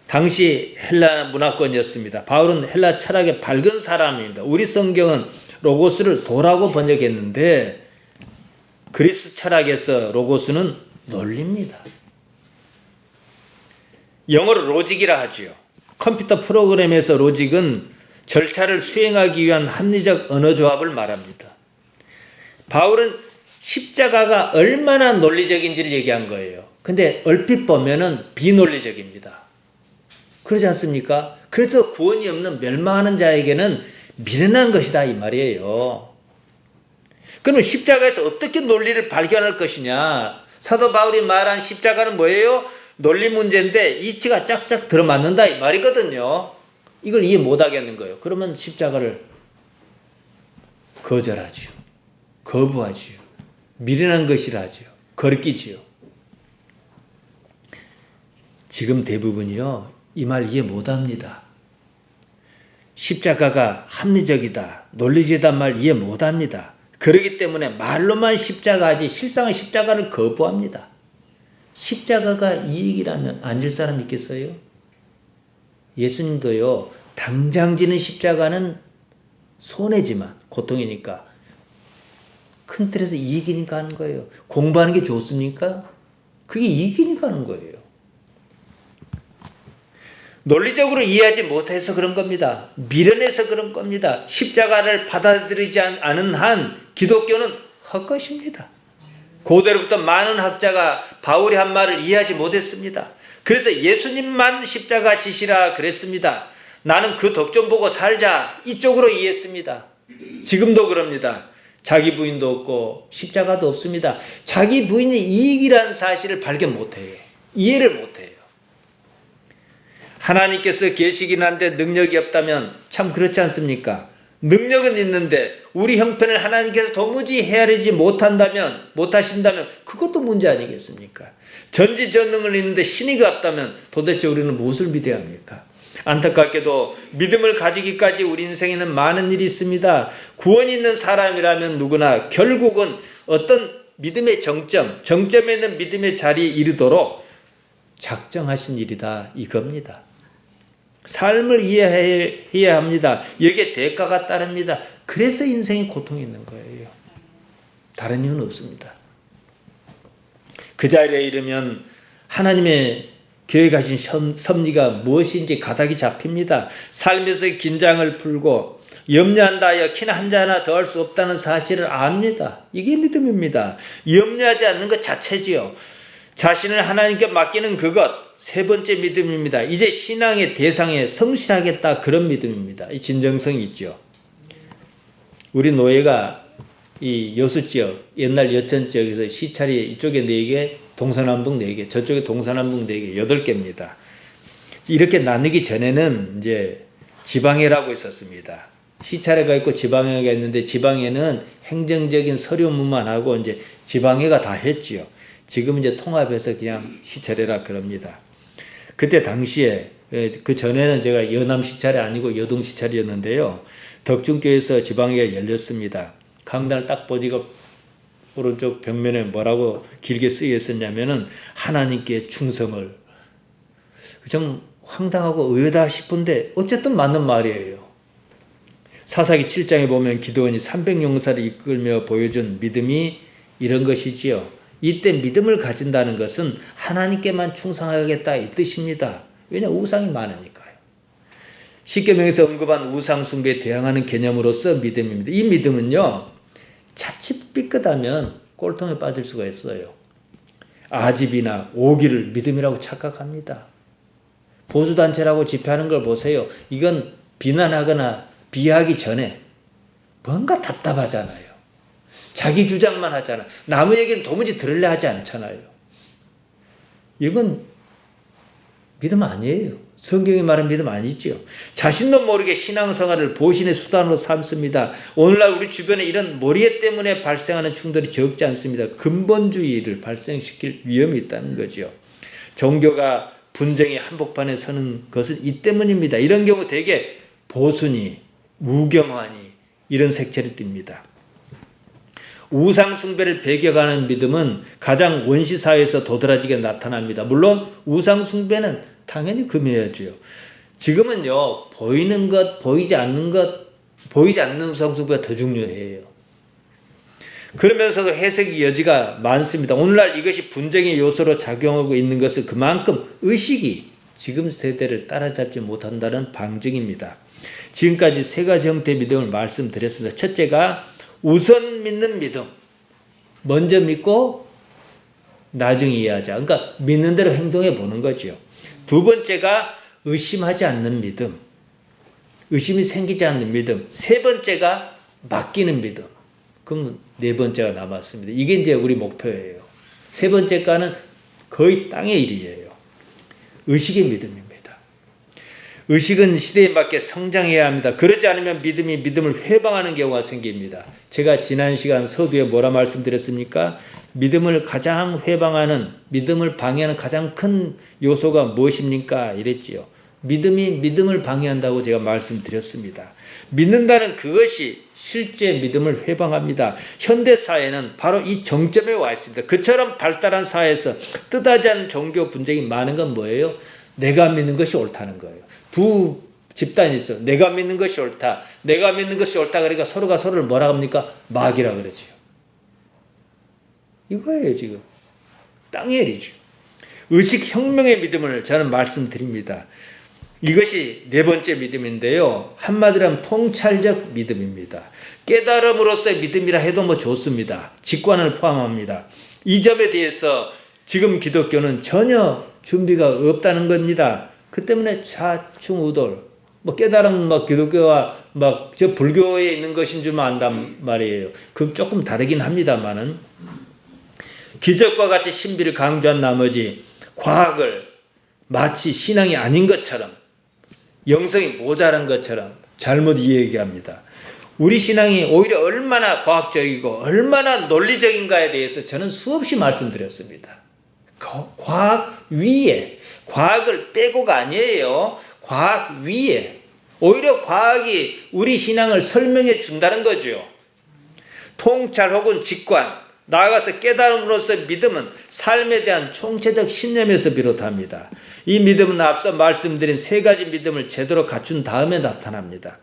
당시 헬라 문화권이었습니다. 바울은 헬라 철학의 밝은 사람입니다. 우리 성경은 로고스를 도라고 번역했는데 그리스 철학에서 로고스는 논리입니다. 영어로 로직이라 하지요. 컴퓨터 프로그램에서 로직은 절차를 수행하기 위한 합리적 언어 조합을 말합니다. 바울은 십자가가 얼마나 논리적인지를 얘기한 거예요. 근데 얼핏 보면은 비논리적입니다. 그러지 않습니까? 그래서 구원이 없는 멸망하는 자에게는 미련한 것이다 이 말이에요. 그러면 십자가에서 어떻게 논리를 발견할 것이냐? 사도 바울이 말한 십자가는 뭐예요? 논리 문제인데 이치가 짝짝 들어맞는다 이 말이거든요. 이걸 이해 못하겠는 거예요. 그러면 십자가를 거절하지요. 거부하지요. 미련한 것이라지요. 거리끼지요. 지금 대부분이요. 이 말 이해 못합니다. 십자가가 합리적이다, 논리적이다 말 이해 못합니다. 그렇기 때문에 말로만 십자가하지 실상은 십자가를 거부합니다. 십자가가 이익이라면 안 질 사람 있겠어요? 예수님도요, 당장 지는 십자가는 손해지만, 고통이니까. 큰 틀에서 이익이니까 하는 거예요. 공부하는 게 좋습니까? 그게 이익이니까 하는 거예요. 논리적으로 이해하지 못해서 그런 겁니다. 미련해서 그런 겁니다. 십자가를 받아들이지 않은 한 기독교는 헛것입니다. 고대로부터 많은 학자가 바울이 한 말을 이해하지 못했습니다. 그래서 예수님만 십자가 지시라 그랬습니다. 나는 그 덕 좀 보고 살자, 이쪽으로 이해했습니다. 지금도 그럽니다. 자기 부인도 없고 십자가도 없습니다. 자기 부인이 이익이라는 사실을 발견 못해요. 이해를 못해요. 하나님께서 계시긴 한데 능력이 없다면 참 그렇지 않습니까? 능력은 있는데 우리 형편을 하나님께서 도무지 헤아리지 못하신다면 그것도 문제 아니겠습니까? 전지전능을 있는데 신이 없다면 도대체 우리는 무엇을 믿어야 합니까? 안타깝게도 믿음을 가지기까지 우리 인생에는 많은 일이 있습니다. 구원이 있는 사람이라면 누구나 결국은 어떤 믿음의 정점에 있는 믿음의 자리에 이르도록 작정하신 일이다, 이겁니다. 삶을 이해해야 합니다. 여기에 대가가 따릅니다. 그래서 인생에 고통이 있는 거예요. 다른 이유는 없습니다. 그 자리에 이르면 하나님의 계획하신 섭리가 무엇인지 가닥이 잡힙니다. 삶에서 긴장을 풀고 염려한다 하여 키나 한자 하나 더 할 수 없다는 사실을 압니다. 이게 믿음입니다. 염려하지 않는 것 자체지요. 자신을 하나님께 맡기는 그것, 세 번째 믿음입니다. 이제 신앙의 대상에 성실하겠다, 그런 믿음입니다. 이 진정성이 있죠. 우리 노예가 이 여수 지역, 옛날 여천 지역에서 시찰이 이쪽에 4개, 동서남북 4개, 저쪽에 동서남북 4개, 8개입니다. 이렇게 나누기 전에는 이제 지방회라고 있었습니다. 시찰회가 있고 지방회가 있는데 지방회는 행정적인 서류 업무만 하고 이제 지방회가 다 했지요. 지금 이제 통합해서 그냥 시찰회라 그럽니다. 그때 당시에, 그 전에는 제가 여남 시찰이 아니고 여동 시찰이었는데요. 덕중교에서 지방회가 열렸습니다. 강단을 딱 보니까 오른쪽 벽면에 뭐라고 길게 쓰여 있었냐면은 하나님께 충성을. 좀 황당하고 의외다 싶은데 어쨌든 맞는 말이에요. 사사기 7장에 보면 기드온이 300용사를 이끌며 보여준 믿음이 이런 것이지요. 이때 믿음을 가진다는 것은 하나님께만 충성하겠다, 이 뜻입니다. 왜냐, 우상이 많으니까요. 십계명에서 언급한 우상 숭배에 대항하는 개념으로서 믿음입니다. 이 믿음은요, 자칫 삐끗하면 꼴통에 빠질 수가 있어요. 아집이나 오기를 믿음이라고 착각합니다. 보수단체라고 집회하는 걸 보세요. 이건 비난하거나 비하기 전에 뭔가 답답하잖아요. 자기 주장만 하잖아. 남의 얘기는 도무지 들으려 하지 않잖아요. 이건 믿음 아니에요. 성경이 말하는 믿음 아니죠. 자신도 모르게 신앙생활을 보신의 수단으로 삼습니다. 오늘날 우리 주변에 이런 모리에 때문에 발생하는 충돌이 적지 않습니다. 근본주의를 발생시킬 위험이 있다는 거죠. 종교가 분쟁의 한복판에 서는 것은 이 때문입니다. 이런 경우 대개 보수니, 무경화니 이런 색채를 띱니다. 우상 숭배를 배격하는 믿음은 가장 원시 사회에서 도드라지게 나타납니다. 물론 우상 숭배는 당연히 금해야죠. 지금은요, 보이는 것, 보이지 않는 것, 보이지 않는 우상 숭배가 더 중요해요. 그러면서도 해석의 여지가 많습니다. 오늘날 이것이 분쟁의 요소로 작용하고 있는 것은 그만큼 의식이 지금 세대를 따라잡지 못한다는 방증입니다. 지금까지 3가지 형태의 믿음을 말씀드렸습니다. 첫째가 우선 믿는 믿음. 먼저 믿고 나중에 이해하자. 그러니까 믿는 대로 행동해 보는 거죠. 두 번째가 의심하지 않는 믿음. 의심이 생기지 않는 믿음. 세 번째가 맡기는 믿음. 그럼 4번째가 남았습니다. 이게 이제 우리 목표예요. 3번째가는 거의 땅의 일이에요. 의식의 믿음입니다. 의식은 시대에 맞게 성장해야 합니다. 그러지 않으면 믿음이 믿음을 회방하는 경우가 생깁니다. 제가 지난 시간 서두에 뭐라 말씀드렸습니까? 믿음을 가장 회방하는, 믿음을 방해하는 가장 큰 요소가 무엇입니까? 이랬지요. 믿음이 믿음을 방해한다고 제가 말씀드렸습니다. 믿는다는 그것이 실제 믿음을 회방합니다. 현대사회는 바로 이 정점에 와 있습니다. 그처럼 발달한 사회에서 뜻하지 않은 종교 분쟁이 많은 건 뭐예요? 내가 믿는 것이 옳다는 거예요. 두 집단이 있어요. 내가 믿는 것이 옳다. 내가 믿는 것이 옳다. 그러니까 서로가 서로를 뭐라 합니까? 마귀라 그러죠. 이거예요, 지금. 땅열이죠. 의식혁명의 믿음을 저는 말씀드립니다. 이것이 네 번째 믿음인데요. 한마디로 하면 통찰적 믿음입니다. 깨달음으로서의 믿음이라 해도 뭐 좋습니다. 직관을 포함합니다. 이 점에 대해서 지금 기독교는 전혀 준비가 없다는 겁니다. 그 때문에 좌충우돌, 뭐 깨달음 막 기독교와 막 저 불교에 있는 것인 줄만 안단 말이에요. 그 조금 다르긴 합니다만은 기적과 같이 신비를 강조한 나머지 과학을 마치 신앙이 아닌 것처럼 영성이 모자란 것처럼 잘못 이해합니다. 우리 신앙이 오히려 얼마나 과학적이고 얼마나 논리적인가에 대해서 저는 수없이 말씀드렸습니다. 과학 위에, 과학을 빼고가 아니에요. 과학 위에. 오히려 과학이 우리 신앙을 설명해 준다는 거죠. 통찰 혹은 직관, 나아가서 깨달음으로서 믿음은 삶에 대한 총체적 신념에서 비롯합니다. 이 믿음은 앞서 말씀드린 세 가지 믿음을 제대로 갖춘 다음에 나타납니다.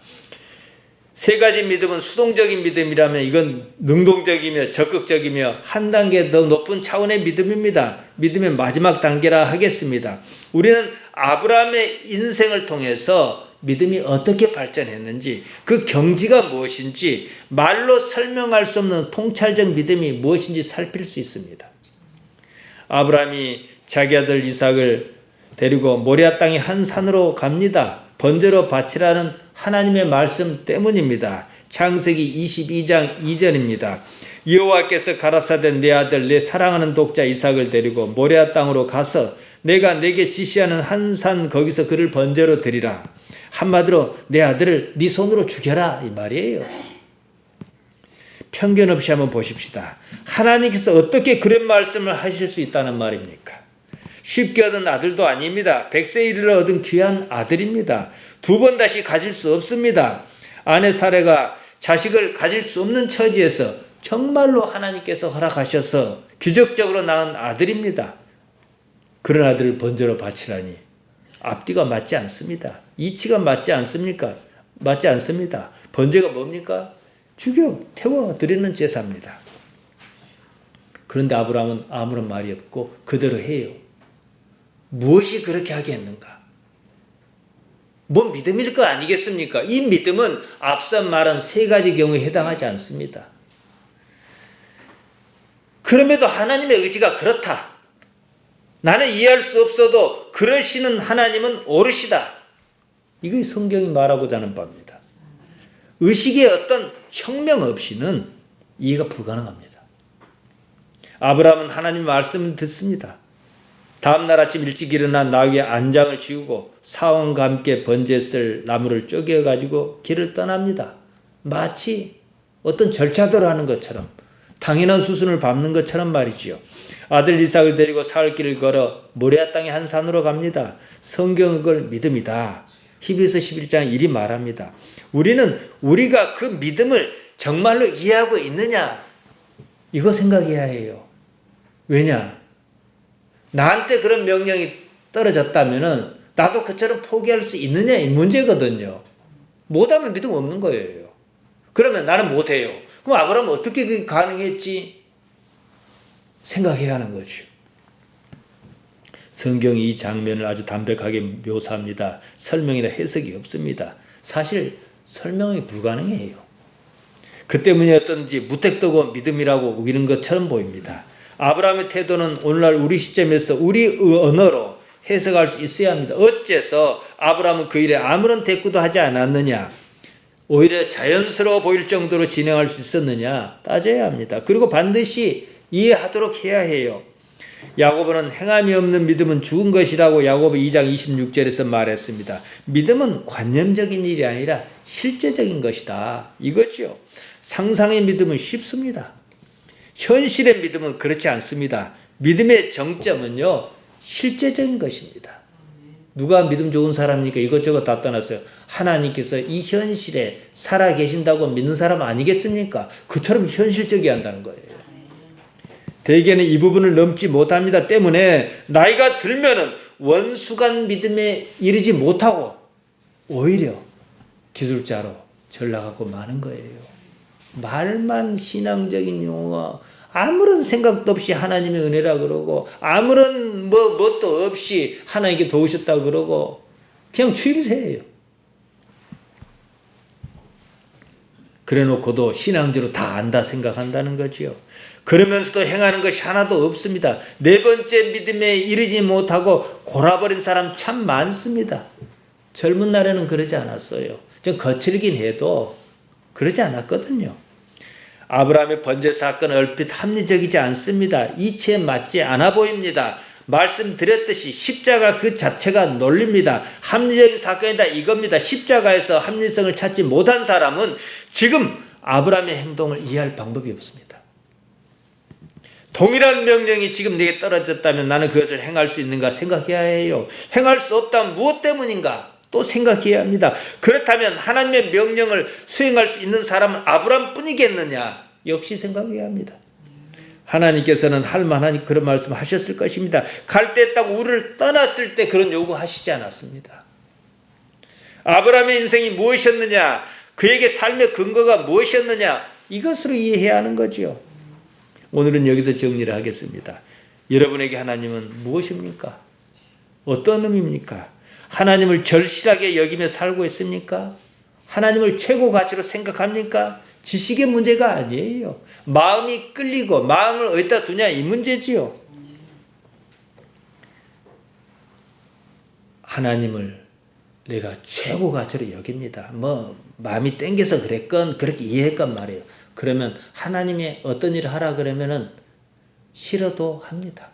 세 가지 믿음은 수동적인 믿음이라면 이건 능동적이며 적극적이며 한 단계 더 높은 차원의 믿음입니다. 믿음의 마지막 단계라 하겠습니다. 우리는 아브라함의 인생을 통해서 믿음이 어떻게 발전했는지, 그 경지가 무엇인지, 말로 설명할 수 없는 통찰적 믿음이 무엇인지 살필 수 있습니다. 아브라함이 자기 아들 이삭을 데리고 모리아 땅의 한 산으로 갑니다. 번제로 바치라는 하나님의 말씀 때문입니다. 창세기 22장 2절입니다. 여호와께서 가라사대 내 아들 내 사랑하는 독자 이삭을 데리고 모리아 땅으로 가서 내가 내게 지시하는 한 산 거기서 그를 번제로 드리라. 한마디로 내 아들을 네 손으로 죽여라 이 말이에요. 편견 없이 한번 보십시다. 하나님께서 어떻게 그런 말씀을 하실 수 있다는 말입니까? 쉽게 얻은 아들도 아닙니다. 100세 이르러 얻은 귀한 아들입니다. 두 번 다시 가질 수 없습니다. 아내 사례가 자식을 가질 수 없는 처지에서 정말로 하나님께서 허락하셔서 기적적으로 낳은 아들입니다. 그런 아들을 번제로 바치라니 앞뒤가 맞지 않습니다. 이치가 맞지 않습니까? 맞지 않습니다. 번제가 뭡니까? 죽여 태워 드리는 제사입니다. 그런데 아브라함은 아무런 말이 없고 그대로 해요. 무엇이 그렇게 하게 했는가? 뭔 믿음일 거 아니겠습니까? 이 믿음은 앞서 말한 세 가지 경우에 해당하지 않습니다. 그럼에도 하나님의 의지가 그렇다. 나는 이해할 수 없어도 그러시는 하나님은 오르시다. 이게 성경이 말하고자 하는 바입니다. 의식의 어떤 혁명 없이는 이해가 불가능합니다. 아브라함은 하나님의 말씀을 듣습니다. 다음날 아침 일찍 일어나 나귀의 안장을 지우고 사원과 함께 번제에 쓸 나무를 쪼개가지고 길을 떠납니다. 마치 어떤 절차대로 하는 것처럼 당연한 수순을 밟는 것처럼 말이지요. 아들 이삭을 데리고 사흘길을 걸어 모리아 땅의 한 산으로 갑니다. 성경은 그걸 믿음이다. 히브리서 11장 1이 말합니다. 우리는 우리가 그 믿음을 정말로 이해하고 있느냐? 이거 생각해야 해요. 왜냐? 나한테 그런 명령이 떨어졌다면 나도 그처럼 포기할 수 있느냐 이 문제거든요. 못하면 믿음 없는 거예요. 그러면 나는 못해요. 그럼 아브라함은 어떻게 그게 가능했지? 생각해야 하는 거죠. 성경이 이 장면을 아주 담백하게 묘사합니다. 설명이나 해석이 없습니다. 사실 설명이 불가능해요. 그 때문이었던지 무택도고 믿음이라고 우기는 것처럼 보입니다. 아브라함의 태도는 오늘날 우리 시점에서 우리 언어로 해석할 수 있어야 합니다. 어째서 아브라함은 그 일에 아무런 대꾸도 하지 않았느냐? 오히려 자연스러워 보일 정도로 진행할 수 있었느냐? 따져야 합니다. 그리고 반드시 이해하도록 해야 해요. 야고보는 행함이 없는 믿음은 죽은 것이라고 야고보 2장 26절에서 말했습니다. 믿음은 관념적인 일이 아니라 실제적인 것이다. 이거죠. 상상의 믿음은 쉽습니다. 현실의 믿음은 그렇지 않습니다. 믿음의 정점은요, 실제적인 것입니다. 누가 믿음 좋은 사람입니까? 이것저것 다 떠났어요. 하나님께서 이 현실에 살아 계신다고 믿는 사람 아니겠습니까? 그처럼 현실적이어야 한다는 거예요. 대개는 이 부분을 넘지 못합니다. 때문에 나이가 들면은 원수간 믿음에 이르지 못하고 오히려 기술자로 전락하고 마는 거예요. 말만 신앙적인 용어, 아무런 생각도 없이 하나님의 은혜라 그러고 아무런 뭣도 없이 하나님께 도우셨다 그러고 그냥 추임새예요. 그래놓고도 신앙적으로 다 안다 생각한다는 거지요. 그러면서도 행하는 것이 하나도 없습니다. 네 번째 믿음에 이르지 못하고 골아버린 사람 참 많습니다. 젊은 날에는 그러지 않았어요. 좀 거칠긴 해도 그러지 않았거든요. 아브라함의 번제 사건은 얼핏 합리적이지 않습니다. 이치에 맞지 않아 보입니다. 말씀드렸듯이 십자가 그 자체가 논리입니다. 합리적인 사건이다 이겁니다. 십자가에서 합리성을 찾지 못한 사람은 지금 아브라함의 행동을 이해할 방법이 없습니다. 동일한 명령이 지금 내게 떨어졌다면 나는 그것을 행할 수 있는가 생각해야 해요. 행할 수 없다면 무엇 때문인가 또 생각해야 합니다. 그렇다면 하나님의 명령을 수행할 수 있는 사람은 아브라함 뿐이겠느냐 역시 생각해야 합니다. 하나님께서는 할 만하니 그런 말씀 하셨을 것입니다. 갈대 땅 우르를 떠났을 때 그런 요구하시지 않았습니다. 아브라함의 인생이 무엇이었느냐, 그에게 삶의 근거가 무엇이었느냐, 이것으로 이해해야 하는 거죠. 오늘은 여기서 정리를 하겠습니다. 여러분에게 하나님은 무엇입니까? 어떤 의미입니까? 하나님을 절실하게 여기며 살고 있습니까? 하나님을 최고 가치로 생각합니까? 지식의 문제가 아니에요. 마음이 끌리고 마음을 어디다 두냐 이 문제지요. 하나님을 내가 최고 가치로 여깁니다. 마음이 땡겨서 그랬건 그렇게 이해했건 말이에요. 그러면 하나님의 어떤 일을 하라 그러면은 싫어도 합니다.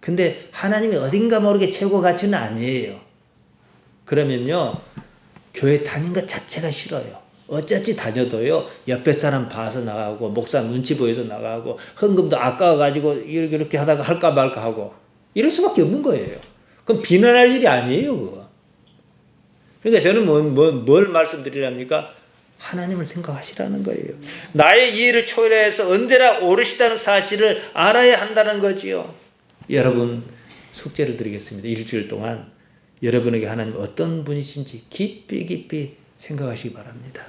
근데 하나님이 어딘가 모르게 최고 가치는 아니에요. 그러면요 교회 다니는 것 자체가 싫어요. 어쩌지 다녀도요 옆에 사람 봐서 나가고 목사 눈치 보여서 나가고 헌금도 아까워가지고 이렇게 하다가 할까 말까 하고 이럴 수밖에 없는 거예요. 그럼 비난할 일이 아니에요 그거. 그러니까 저는 뭘 말씀드리랍니까? 하나님을 생각하시라는 거예요. 나의 이해를 초월해서 언제나 오르시다는 사실을 알아야 한다는 거지요. 여러분 숙제를 드리겠습니다. 일주일 동안 여러분에게 하나님 어떤 분이신지 깊이 생각하시기 바랍니다.